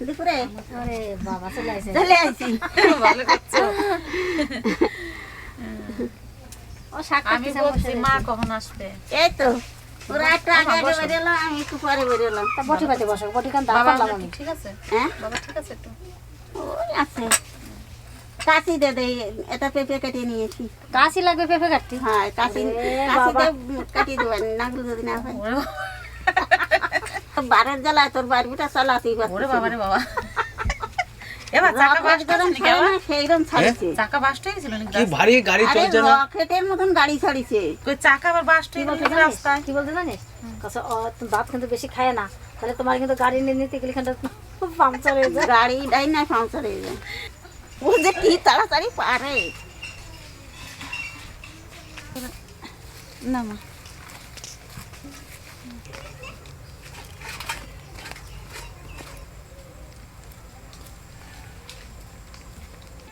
দুপুরে আরে বাবা চলে আসে চলে আসি। ভালো করছো। ও শাক আমি বলছি মা কখন আসবে? এই তো ওরা একটু আগে আগে বেরোলো, আমি একটু পরে বেরোলাম। তা বটি পাতে বসো, বটি কান দাও বাবা পারলাম আমি। ঠিক আছে? হ্যাঁ বাবা ঠিক আছে একটু? ওই আছে, কাশি দে দে, এটা পেঁপে কেটে নিয়েছি। কাশি লাগবে পেঁপে কাটতে? হ্যাঁ কাশি, কাশিতে কাটিয়ে দেবেন, নাগল যদি না হয়। বারের জ্বালায় তোর বারবিটা চালাতেই ওরে পারছিস বাবা রে বাবা। এবার চাকা বাস্ট গরম হয়েছিল ছাড়ে না, সেইরকম ছাড়িছে। চাকা বাস্ট হয়েছিল নাকি? কি ভারী গাড়ি আরে চলছে না? রকেটের মতন গাড়ি ছাড়িছে। কই চাকা আবার বাস্ট কি হয়ে বলতে গেল জানিস? রাস্তায়। কি বলতে জানিস? কাছে তুমি বাপ কিন্তু বেশি খায় না, তাহলে তোমার কিন্তু গাড়ি নিয়ে নিতে গেলে এখানটা পাংচার হয়ে যায়। গাড়িটাই না পাংচার হয়ে যায়। ও যে কি তাড়াতাড়ি পারে না মা।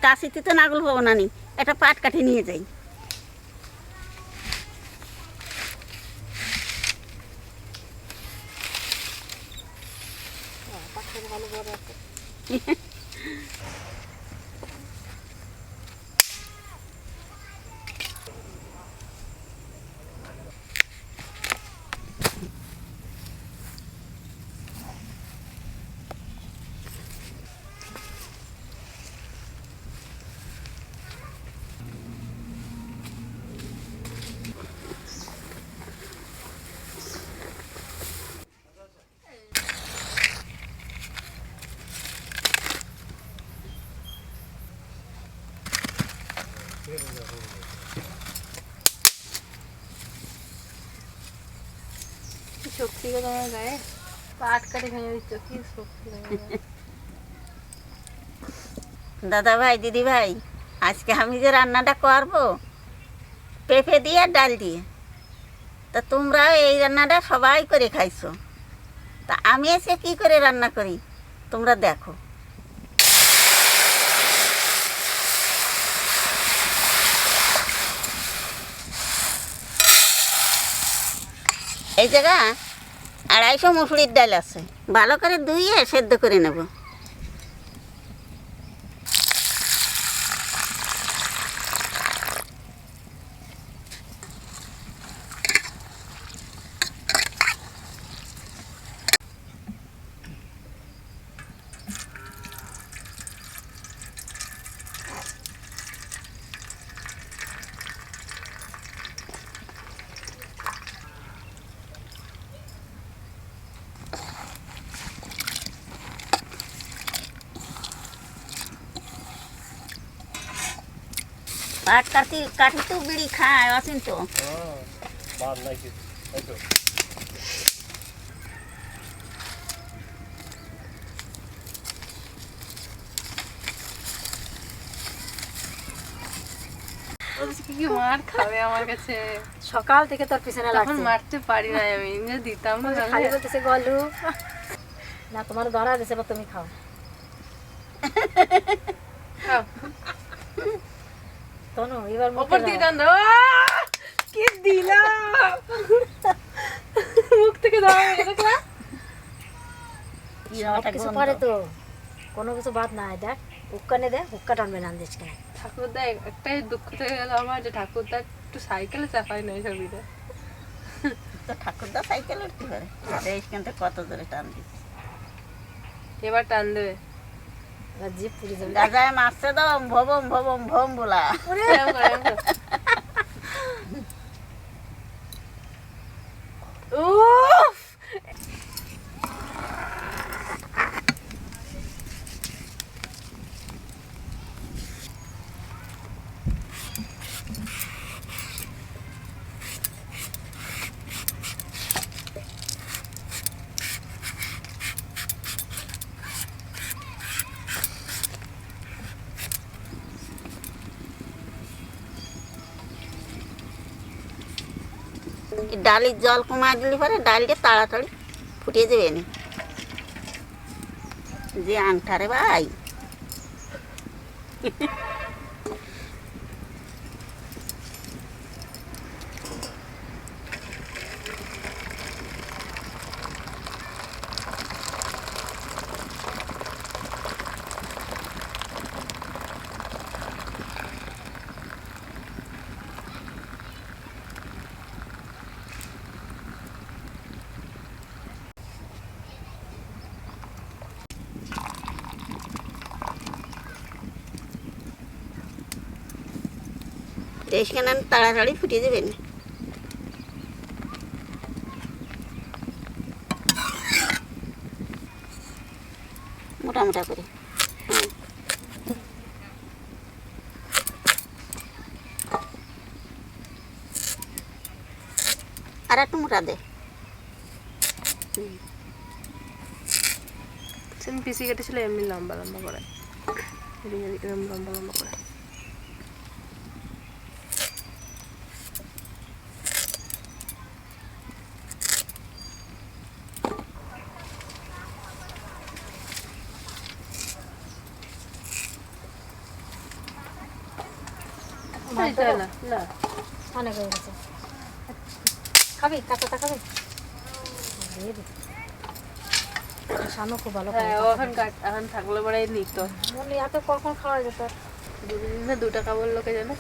কাশিতে তো নাগল পাবো না, নি একটা পাট কাঠি নিয়ে যাই। শক্তি তোমার গায়ে পাট কাটে ভেঙে দিচ্ছ, কি শক্তি দাদা ভাই, দিদি ভাই, আজকে আমি যে রান্নাটা করবো পেঁপে দিয়ে আর ডাল দিয়ে, তা তোমরা এই রান্নাটা সবাই করে খাইছো, তা আমি এসে কি করে রান্না করি তোমরা দেখো। এই জায়গা 250 মুসুরির ডাল আছে, ভালো করে ধুইয়ে সেদ্ধ করে নেব। পাট কাটি কাটি তো বিড়ি খায় আছেন তো। বাদ নাই কি এই তো কি মার খাবে আমার কাছে? সকাল থেকে তোর পিছনে তখন লাগছে, মারতে পারি না আমি, যে দিতাম না খালি বলতেছে গলু না, তোমার ধরা দিছে বা তুমি খাও। খাও। তনু এবার উপর দিয়ে টান দাও। কি দিলাম মুখ থেকে দাও, দেখলা? কিছু পারে তো, কোনো কিছু বাদ নাই। দেখ হুক্কা নে, দে হুক্কা টানবে না দিস কেন? ঠাকুরদা একটাই দুঃখ থেকে গেল আমার, যে ঠাকুরদা একটু সাইকেলে চাপাই নাই ছবিটা। তো ঠাকুরদা সাইকেল উঠতে পারে, এইখান থেকে কত দূরে টান দিচ্ছে। এবার টান দেবে। এবার জিপ পুড়ে যাবে। গাজায় মারছে তো ভবম ভবম ভম বলা। এরম করো, এরম করো। উফ! ডালির জল কমায় দিলে পরে ডালটা তাড়াতাড়ি ফুটিয়ে যাবে না। যে আংটা রে ভাই, এইখানে তাড়াতাড়ি ফুটিয়ে দেবেন। মোটা মোটা করে। আর একটু মোটা দে। সেদিন পিসি কেটেছিল এমনি লম্বা লম্বা করে, এরকম লম্বা লম্বা করে। না না অনেক হয়ে গেছে। খাবি কাঁচাটা খাবি? দিয়ে দে। শানু খুব ভালো খায়। হ্যাঁ, ও এখন থাকলে পরে নিত। বলি এত কখন খাওয়া যেত? দুদিন না 2 টাকা বললো কে জানে।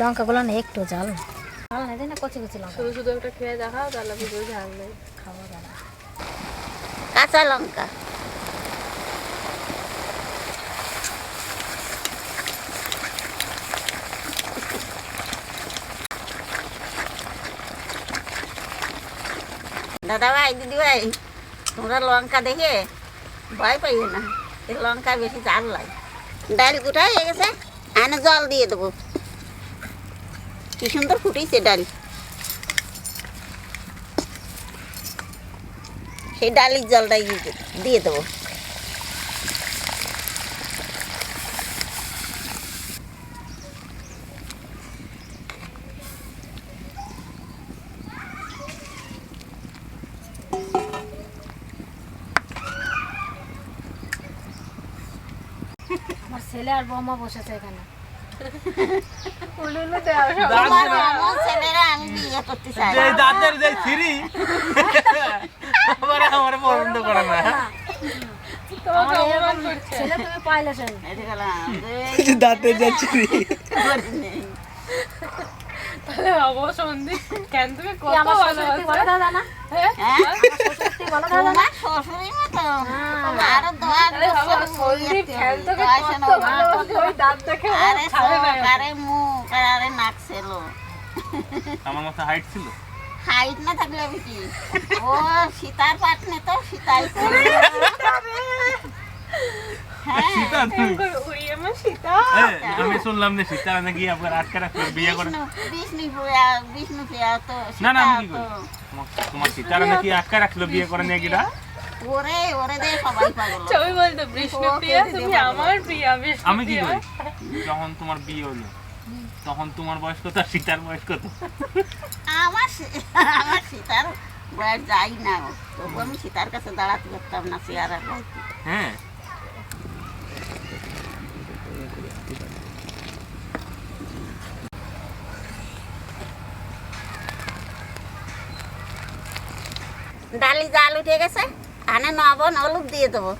লঙ্কাগুলো না একটু ঝাল ঝাল নেই না, কচি কচি লঙ্কা। শুধু শুধু একটা খেয়ে দেখাও, তাহলে ভিডিও ঝাল নেই। খাওয়া যায় না। কাঁচা লঙ্কা। দাদা ভাই দিদি ভাই, তোমরা লঙ্কা দেখে ভয় পাইও না, এই লঙ্কা বেশি ঝাল লাগে। ডাল গুটা হয়ে গেছে, আনে জল দিয়ে দেবো। কি সুন্দর ফুটেছে ডাল। সেই ডালির জলটাই দিয়ে দেবো। আমার ছেলে আর বৌমা বসেছে এখানে। উলুলু দেওয়া সব। আমার আমার ছেলেরা আমি বিয়ে করতে চাই। যে দাঁতের যে ফ্রি আমার পছন্দ করে না। তোমাকে আমার অপমান এরকম করছে। ছেলে তুমি পাইলে সেই। এদিকে গেলাম, দাঁতের যে ফ্রি তাহলে ভাবো সন্দীপ, কেন তুমি কি কত আমার শ্বশুরটি বলে ভালোবাসো। দাদা না? হ্যাঁ? হ্যাঁ? শ্বশুরটি বলে দাদা না? তোমার শ্বশুরের মতো। আরো দোয়া তাহলে ভাবো সন্দীপ কেন তোকে কত ভালোবাসে, ওই দাঁত দেখে ও আরে খাবে না। চোখ, আরে মুখ, আরে নাক ছিল। আমার মতো হাইট ছিল। হাইট না থাকলে আমি কি? ও সীতার পাটনে তো সীতাই ছিল। হ্যাঁ, সীতা এরকম তুমি করে উড়িয়ে আমার সীতা। আমি শুনলাম যে সীতা নাকি আপনার আটকে রাখলো বিয়ে করে। বিষ্ণু প্রিয়া তো না না আমি কি সীতা করি, তো। তোমার সীতারা নাকি আটকে রাখলো বিয়ে করে নিয়ে গিরা। ওরে ওরে দে সবাই পাগল। ছবি বলতো বিষ্ণু প্রিয়া, তুমি আমার প্রিয়া বিষ্ণু আমি কি প্রিয়া। করি, যখন তোমার বিয়ে হলো তখন তোমার বয়স কত আর সীতার বয়স কত? আমার আমার সীতার বয়স যাই না, তবু আমি সীতার কাছে দাঁড়াতে পারতাম না চেয়ারা। হ্যাঁ ডালি জাল উঠে গেছে, আনে লবণ হলুদ দিয়ে দেবো।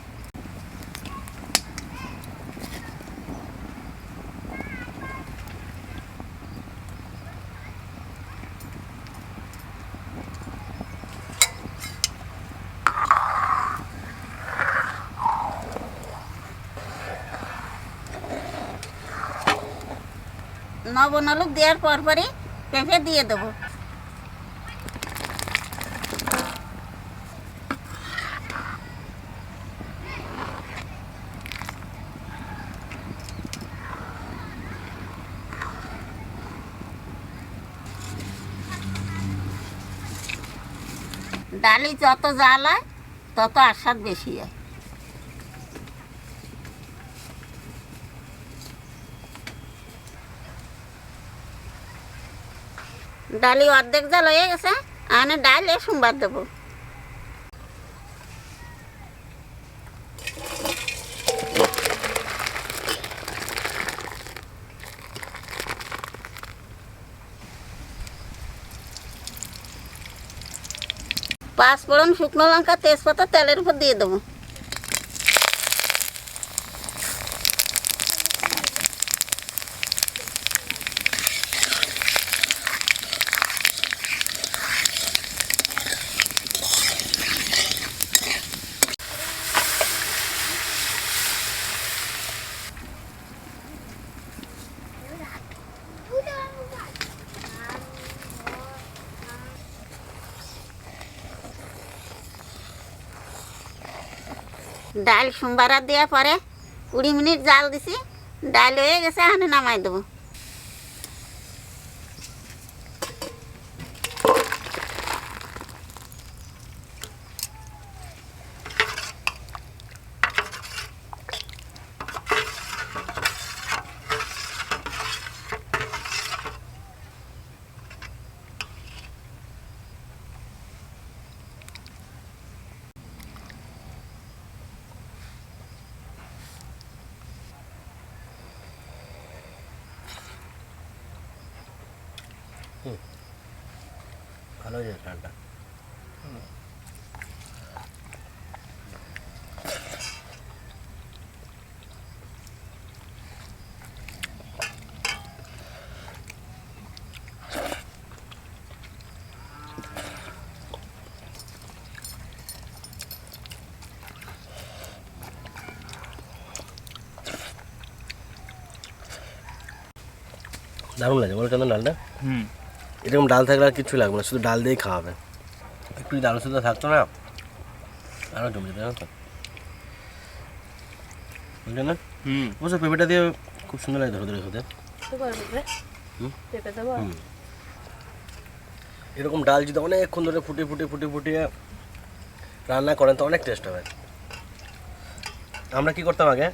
লবণ হলুদ দেওয়ার পরই পেঁপে দিয়ে দেবো। ডালি যত জাল হয় তত আস্বাদ বেশি হয়। ডালি অর্ধেক জাল হয়ে গেছে, আনে ডাল এ সোমবার দেবো। পাঁচফোড়ন, শুকনো লঙ্কা, তেজপাতা তেলের উপর দিয়ে দেবো। ডাল সোমবার দেওয়ার পরে 20 মিনিট জাল দিছি, ডাল হয়ে গেছে, এখানে নামাই দেবো। ভালো হয়েছে ডালটা। দারুণ লাগে বলো চন্দন ডালটা। এরকম ডাল থাকলে আর কিছু লাগবে না, শুধু ডাল দিয়েই খাওয়াবে। একটু যদি আলু সুদ্ধ থাকতো না আরও জমে যেত, জানো তো বুঝলে না? অবশ্য পেঁপেটা দিয়ে খুব সুন্দর লাগে ধরে ধরে খেতে। এরকম ডাল যদি অনেকক্ষণ ধরে ফুটিয়ে ফুটিয়ে ফুটিয়ে ফুটিয়ে রান্না করেন তো অনেক টেস্ট হবে। আমরা কী করতাম আগে,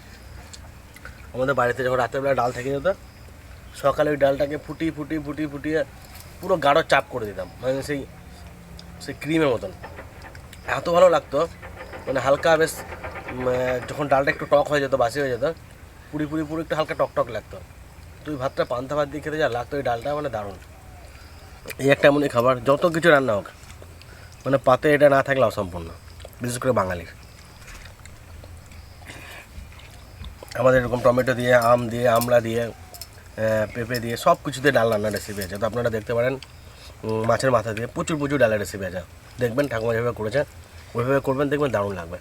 আমাদের বাড়িতে যখন রাতের বেলা ডাল থেকে যেত, সকালে ওই ডালটাকে ফুটিয়ে ফুটিয়ে ফুটিয়ে ফুটিয়ে পুরো গাঢ় চাপ করে দিতাম, মানে সেই সেই ক্রিমের মতন এত ভালো লাগতো। মানে হালকা বেশ যখন ডালটা একটু টক হয়ে যেত, বাসি হয়ে যেত, পুরি পুরি পুরো একটু হালকা টক টক লাগতো। তুই ভাতটা পান্তা ভাত দিয়ে খেতে যা লাগতো, ওই ডালটা মানে দারুণ। এই একটা এমনই খাবার, যত কিছু রান্না হোক মানে পাতে এটা না থাকলে অসম্পূর্ণ, বিশেষ করে বাঙালির। আমাদের এরকম টমেটো দিয়ে, আম দিয়ে, আমড়া দিয়ে, পেঁপে দিয়ে সব কিছু দিয়ে ডাল রান্নার রেসিপি আছে। তো আপনারা দেখতে পারেন মাছের মাথা দিয়ে প্রচুর প্রচুর ডালের রেসিপি আছে। দেখবেন ঠাকুমা যেভাবে করেছে ওইভাবে করবেন, দেখবেন দারুণ লাগবে।